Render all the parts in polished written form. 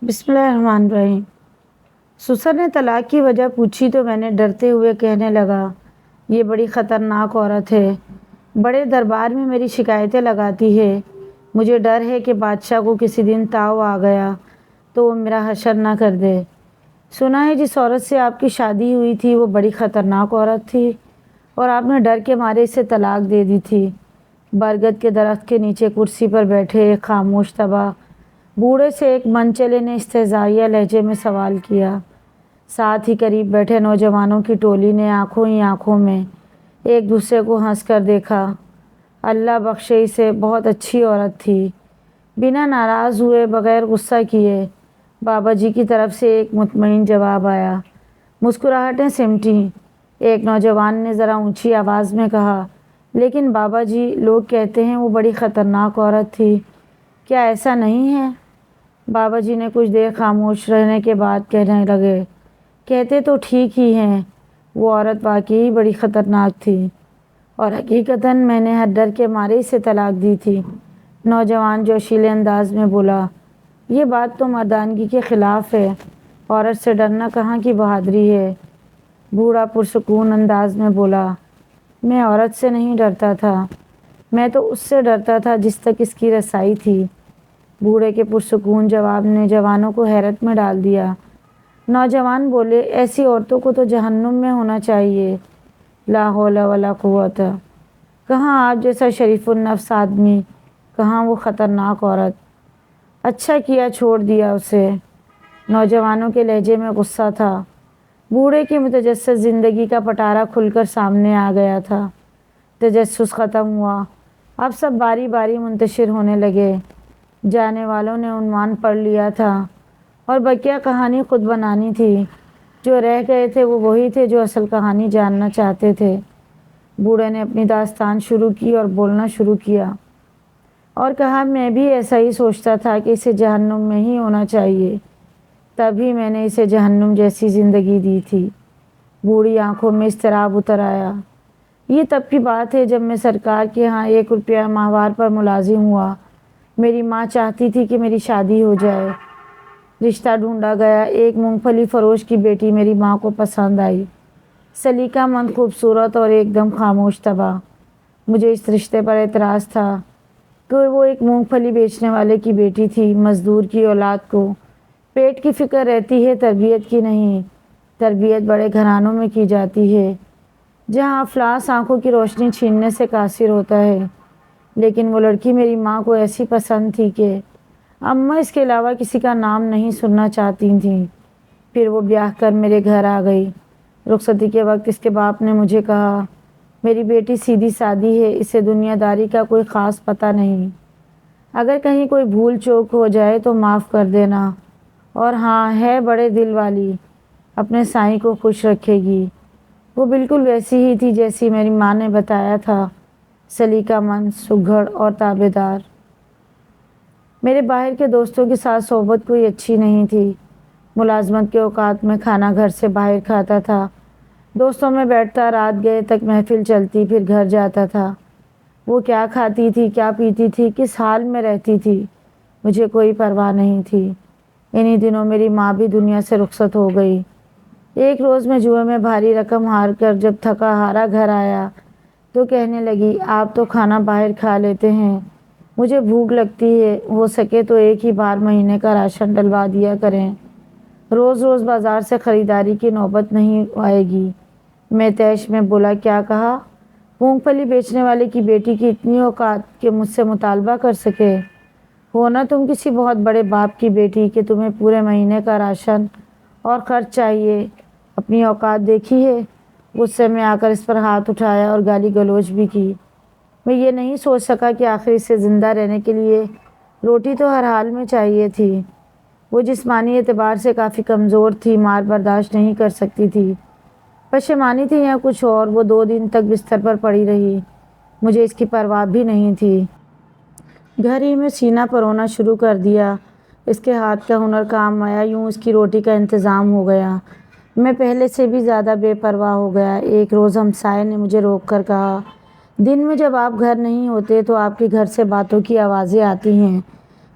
بسم اللہ الرحمن الرحیم۔ سسر نے طلاق کی وجہ پوچھی تو میں نے ڈرتے ہوئے کہنے لگا، یہ بڑی خطرناک عورت ہے، بڑے دربار میں میری شکایتیں لگاتی ہے، مجھے ڈر ہے کہ بادشاہ کو کسی دن تاؤ آ گیا تو وہ میرا حشر نہ کر دے۔ سنا ہے جس عورت سے آپ کی شادی ہوئی تھی وہ بڑی خطرناک عورت تھی اور آپ نے ڈر کے مارے اسے طلاق دے دی تھی۔ برگد کے درخت کے نیچے کرسی پر بیٹھے ایک خاموش تباہ بوڑھے سے ایک منچلے نے استہزائیہ لہجے میں سوال کیا۔ ساتھ ہی قریب بیٹھے نوجوانوں کی ٹولی نے آنکھوں ہی آنکھوں میں ایک دوسرے کو ہنس کر دیکھا۔ اللہ بخشے، اسے بہت اچھی عورت تھی۔ بنا ناراض ہوئے، بغیر غصہ کیے، بابا جی کی طرف سے ایک مطمئن جواب آیا۔ مسکراہٹیں سمٹیں۔ ایک نوجوان نے ذرا اونچی آواز میں کہا، لیکن بابا جی، لوگ کہتے ہیں وہ بڑی خطرناک عورت تھی، کیا ایسا نہیں ہے؟ بابا جی نے کچھ دیر خاموش رہنے کے بعد کہنے لگے، کہتے تو ٹھیک ہی ہیں، وہ عورت واقعی بڑی خطرناک تھی اور حقیقتاً میں نے ہر ڈر کے مارے اسے طلاق دی تھی۔ نوجوان جوشیلے انداز میں بولا، یہ بات تو مردانگی کے خلاف ہے، عورت سے ڈرنا کہاں کی بہادری ہے۔ بوڑھا پرسکون انداز میں بولا، میں عورت سے نہیں ڈرتا تھا، میں تو اس سے ڈرتا تھا جس تک اس کی رسائی تھی۔ بوڑھے کے پرسکون جواب نے جوانوں کو حیرت میں ڈال دیا۔ نوجوان بولے، ایسی عورتوں کو تو جہنم میں ہونا چاہیے۔ لا حول ولا قوت۔ کہاں آپ جیسا شریف النفس آدمی، کہاں وہ خطرناک عورت۔ اچھا کیا چھوڑ دیا اسے۔ نوجوانوں کے لہجے میں غصہ تھا۔ بوڑھے کی متجسس زندگی کا پٹارا کھل کر سامنے آ گیا تھا۔ تجسس ختم ہوا، اب سب باری باری منتشر ہونے لگے۔ جانے والوں نے عنوان پڑھ لیا تھا اور بقیہ کہانی خود بنانی تھی۔ جو رہ گئے تھے وہ وہی تھے جو اصل کہانی جاننا چاہتے تھے۔ بوڑھے نے اپنی داستان شروع کی اور بولنا شروع کیا اور کہا، میں بھی ایسا ہی سوچتا تھا کہ اسے جہنم میں ہی ہونا چاہیے، تبھی میں نے اسے جہنم جیسی زندگی دی تھی۔ بوڑھی آنکھوں میں اضطراب اتر آیا۔ یہ تب کی بات ہے جب میں سرکار کے ہاں 1 روپیہ ماہوار پر ملازم ہوا۔ میری ماں چاہتی تھی کہ میری شادی ہو جائے۔ رشتہ ڈھونڈا گیا، ایک مونگ پھلی فروش کی بیٹی میری ماں کو پسند آئی، سلیقہ مند، خوبصورت اور ایک دم خاموش طبع۔ مجھے اس رشتے پر اعتراض تھا کہ وہ ایک مونگ پھلی بیچنے والے کی بیٹی تھی۔ مزدور کی اولاد کو پیٹ کی فکر رہتی ہے، تربیت کی نہیں۔ تربیت بڑے گھرانوں میں کی جاتی ہے جہاں افلاس آنکھوں کی روشنی چھیننے سے قاصر ہوتا ہے، لیکن وہ لڑکی میری ماں کو ایسی پسند تھی کہ اماں اس کے علاوہ کسی کا نام نہیں سننا چاہتی تھیں۔ پھر وہ بیاہ کر میرے گھر آ گئی۔ رخصتی کے وقت اس کے باپ نے مجھے کہا، میری بیٹی سیدھی سادی ہے، اسے دنیا داری کا کوئی خاص پتہ نہیں، اگر کہیں کوئی بھول چوک ہو جائے تو معاف کر دینا، اور ہاں، ہے بڑے دل والی، اپنے سائیں کو خوش رکھے گی۔ وہ بالکل ویسی ہی تھی جیسی میری ماں نے بتایا تھا، سلیقہ مند، سگھڑ اور تابعدار۔ میرے باہر کے دوستوں کے ساتھ صحبت کوئی اچھی نہیں تھی۔ ملازمت کے اوقات میں کھانا گھر سے باہر کھاتا تھا، دوستوں میں بیٹھتا، رات گئے تک محفل چلتی، پھر گھر جاتا تھا۔ وہ کیا کھاتی تھی، کیا پیتی تھی، کس حال میں رہتی تھی، مجھے کوئی پرواہ نہیں تھی۔ انہی دنوں میری ماں بھی دنیا سے رخصت ہو گئی۔ ایک روز میں جوئے میں بھاری رقم ہار کر جب تھکا ہارا گھر آیا تو کہنے لگی، آپ تو کھانا باہر کھا لیتے ہیں، مجھے بھوک لگتی ہے، ہو سکے تو ایک ہی بار مہینے کا راشن ڈلوا دیا کریں، روز روز بازار سے خریداری کی نوبت نہیں آئے گی۔ میں طیش میں بولا، کیا کہا؟ مونگ پھلی بیچنے والے کی بیٹی کی اتنی اوقات کہ مجھ سے مطالبہ کر سکے؟ ہونا تم کسی بہت بڑے باپ کی بیٹی کہ تمہیں پورے مہینے کا راشن اور خرچ چاہیے، اپنی اوقات دیکھی ہے؟ غصے میں آ کر اس پر ہاتھ اٹھایا اور گالی گلوچ بھی کی۔ میں یہ نہیں سوچ سکا کہ آخر اسے زندہ رہنے کے لیے روٹی تو ہر حال میں چاہیے تھی۔ وہ جسمانی اعتبار سے کافی کمزور تھی، مار برداشت نہیں کر سکتی تھی، پشیمانی تھی یا کچھ اور۔ وہ 2 دن تک بستر پر پڑی رہی، مجھے اس کی پرواہ بھی نہیں تھی۔ گھر ہی میں سینہ پرونا شروع کر دیا، اس کے ہاتھ کا ہنر کام آیا، یوں اس کی روٹی کا انتظام ہو گیا۔ میں پہلے سے بھی زیادہ بے پرواہ ہو گیا۔ ایک روز ہمسائے نے مجھے روک کر کہا، دن میں جب آپ گھر نہیں ہوتے تو آپ کے گھر سے باتوں کی آوازیں آتی ہیں،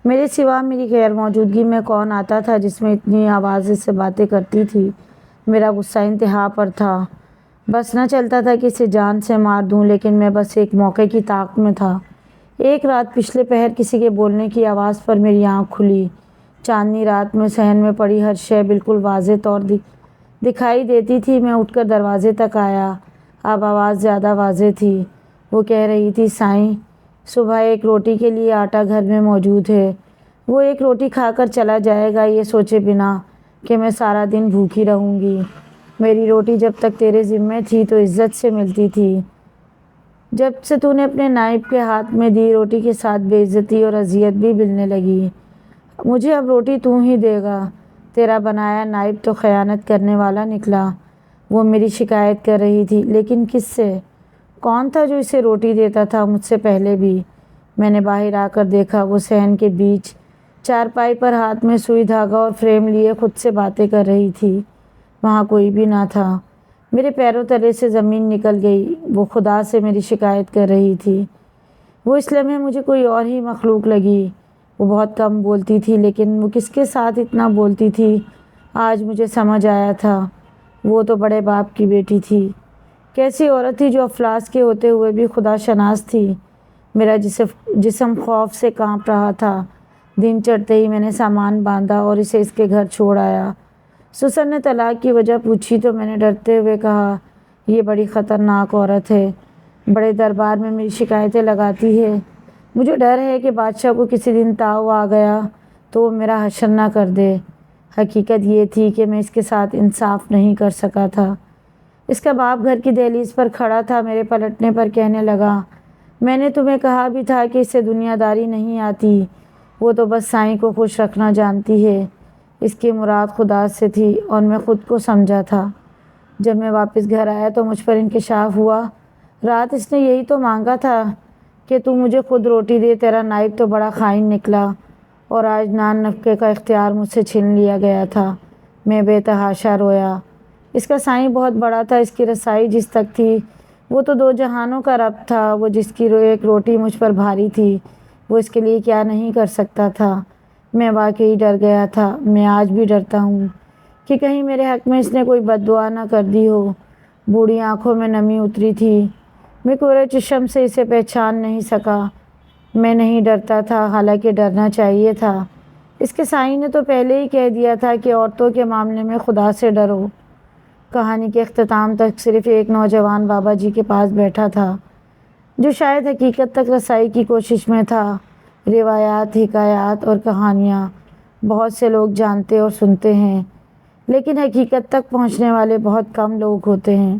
میرے سوا میری غیر موجودگی میں کون آتا تھا جس میں اتنی آواز سے باتیں کرتی تھی؟ میرا غصہ انتہا پر تھا، بس نہ چلتا تھا کہ اسے جان سے مار دوں، لیکن میں بس ایک موقع کی طاق میں تھا۔ ایک رات پچھلے پہر کسی کے بولنے کی آواز پر میری آنکھ کھلی۔ چاندنی رات میں صحن میں پڑی ہر شے بالکل واضح طور دکھائی دیتی تھی۔ میں اٹھ کر دروازے تک آیا۔ اب آواز زیادہ واضح تھی۔ وہ کہہ رہی تھی، سائیں، صبح ایک روٹی کے لیے آٹا گھر میں موجود ہے۔ وہ ایک روٹی کھا کر چلا جائے گا، یہ سوچے بنا کہ میں سارا دن بھوکی رہوں گی۔ میری روٹی جب تک تیرے ذمے تھی تو عزت سے ملتی تھی، جب سے تو نے اپنے نائب کے ہاتھ میں دی، روٹی کے ساتھ بے عزتی اور اذیت بھی ملنے لگی۔ مجھے اب روٹی تو ہی دے گا۔ تیرا بنایا نائب تو خیانت کرنے والا نکلا۔ وہ میری شکایت کر رہی تھی، لیکن کس سے؟ کون تھا جو اسے روٹی دیتا تھا مجھ سے پہلے بھی؟ میں نے باہر آ کر دیکھا، وہ صحن کے بیچ چارپائی پر ہاتھ میں سوئی دھاگا اور فریم لیے خود سے باتیں کر رہی تھی۔ وہاں کوئی بھی نہ تھا۔ میرے پیروں تلے سے زمین نکل گئی۔ وہ خدا سے میری شکایت کر رہی تھی۔ وہ اس لمحے مجھے کوئی اور ہی مخلوق لگی۔ وہ بہت کم بولتی تھی، لیکن وہ کس کے ساتھ اتنا بولتی تھی؟ آج مجھے سمجھ آیا تھا، وہ تو بڑے باپ کی بیٹی تھی۔ کیسی عورت تھی جو افلاس کے ہوتے ہوئے بھی خدا شناس تھی۔ میرا جسم خوف سے کانپ رہا تھا۔ دن چڑھتے ہی میں نے سامان باندھا اور اسے اس کے گھر چھوڑ آیا۔ سسر نے طلاق کی وجہ پوچھی تو میں نے ڈرتے ہوئے کہا، یہ بڑی خطرناک عورت ہے، بڑے دربار میں میری شکایتیں لگاتی ہے۔ مجھے ڈر ہے کہ بادشاہ کو کسی دن تاؤ آ گیا تو وہ میرا حشر نہ کر دے۔ حقیقت یہ تھی کہ میں اس کے ساتھ انصاف نہیں کر سکا تھا۔ اس کا باپ گھر کی دہلیز پر کھڑا تھا، میرے پلٹنے پر کہنے لگا، میں نے تمہیں کہا بھی تھا کہ اسے دنیا داری نہیں آتی، وہ تو بس سائیں کو خوش رکھنا جانتی ہے۔ اس کی مراد خدا سے تھی اور میں خود کو سمجھا تھا۔ جب میں واپس گھر آیا تو مجھ پر انکشاف ہوا۔ رات اس نے یہی تو مانگا تھا کہ تو مجھے خود روٹی دے، تیرا نائب تو بڑا خائن نکلا، اور آج نان نفقے کا اختیار مجھ سے چھین لیا گیا تھا۔ میں بے تحاشا رویا۔ اس کا سائیں بہت بڑا تھا، اس کی رسائی جس تک تھی وہ تو دو جہانوں کا رب تھا۔ وہ جس کی ایک روٹی مجھ پر بھاری تھی، وہ اس کے لیے کیا نہیں کر سکتا تھا۔ میں واقعی ڈر گیا تھا۔ میں آج بھی ڈرتا ہوں کہ کہیں میرے حق میں اس نے کوئی بد دعا نہ کر دی ہو۔ بوڑھی آنکھوں میں نمی اتری تھی۔ میں کورے چشم سے اسے پہچان نہیں سکا۔ میں نہیں ڈرتا تھا، حالانکہ ڈرنا چاہیے تھا۔ اس کے سائیں نے تو پہلے ہی کہہ دیا تھا کہ عورتوں کے معاملے میں خدا سے ڈرو۔ کہانی کے اختتام تک صرف ایک نوجوان بابا جی کے پاس بیٹھا تھا، جو شاید حقیقت تک رسائی کی کوشش میں تھا۔ روایات، حکایات اور کہانیاں بہت سے لوگ جانتے اور سنتے ہیں، لیکن حقیقت تک پہنچنے والے بہت کم لوگ ہوتے ہیں۔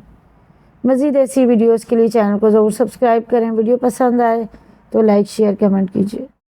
مزید ایسی ویڈیوز کے لیے چینل کو ضرور سبسکرائب کریں۔ ویڈیو پسند آئے تو لائک، شیئر، کمنٹ کیجیے۔